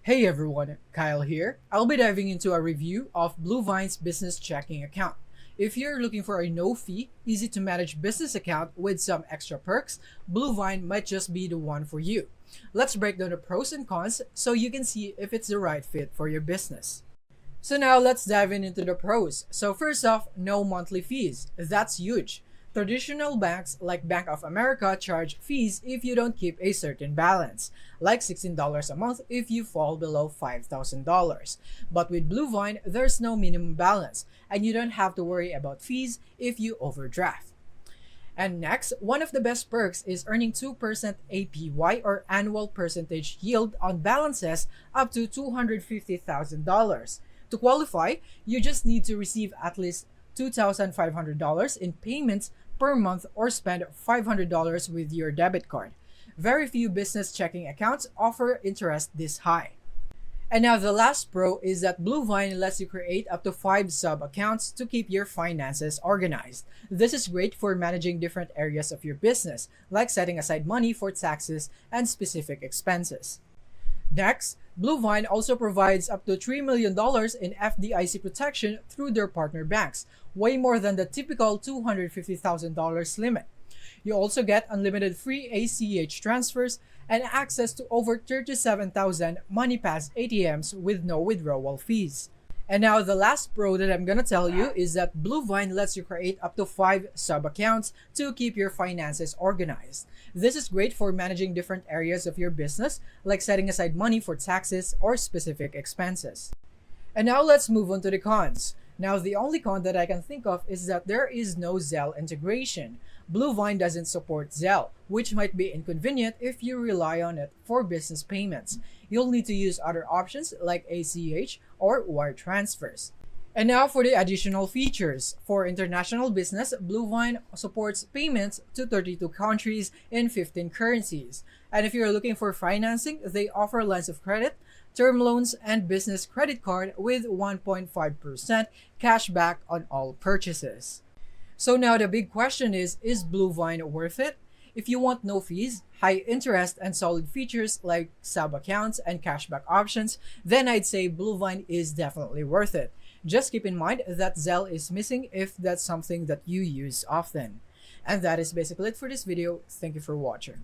Hey everyone, Kyle here. I'll be diving into a review of Bluevine's business checking account. If you're looking for a no-fee, easy-to-manage business account with some extra perks, Bluevine might just be the one for you. Let's break down the pros and cons so you can see if it's the right fit for your business. So now let's dive into the pros. So first off, no monthly fees. That's huge. Traditional banks like Bank of America charge fees if you don't keep a certain balance, like $16 a month if you fall below $5,000. But with Bluevine, there's no minimum balance, and you don't have to worry about fees if you overdraft. And next, one of the best perks is earning 2% APY or annual percentage yield on balances up to $250,000. To qualify, you just need to receive at least $2,500 in payments per month or spend $500 with your debit card. Very few business checking accounts offer interest this high. And now the last pro is that Bluevine lets you create up to 5 sub-accounts to keep your finances organized. This is great for managing different areas of your business, like setting aside money for taxes and specific expenses. Next, Bluevine also provides up to $3 million in FDIC protection through their partner banks, way more than the typical $250,000 limit. You also get unlimited free ACH transfers and access to over 37,000 MoneyPass ATMs with no withdrawal fees. And now the last pro that I'm gonna tell you is that Bluevine lets you create up to 5 sub-accounts to keep your finances organized. This is great for managing different areas of your business, like setting aside money for taxes or specific expenses. And now let's move on to the cons. Now the only con that I can think of is that there is no Zelle integration. Bluevine doesn't support Zelle, which might be inconvenient if you rely on it for business payments. You'll need to use other options like ACH or wire transfers. And now for the additional features. For international business, Bluevine supports payments to 32 countries in 15 currencies. And if you're looking for financing, they offer lines of credit, term loans, and business credit card with 1.5% cash back on all purchases. So now the big question is Bluevine worth it? If you want no fees, high interest, and solid features like sub-accounts and cashback options, then I'd say Bluevine is definitely worth it. Just keep in mind that Zelle is missing if that's something that you use often. And that is basically it for this video. Thank you for watching.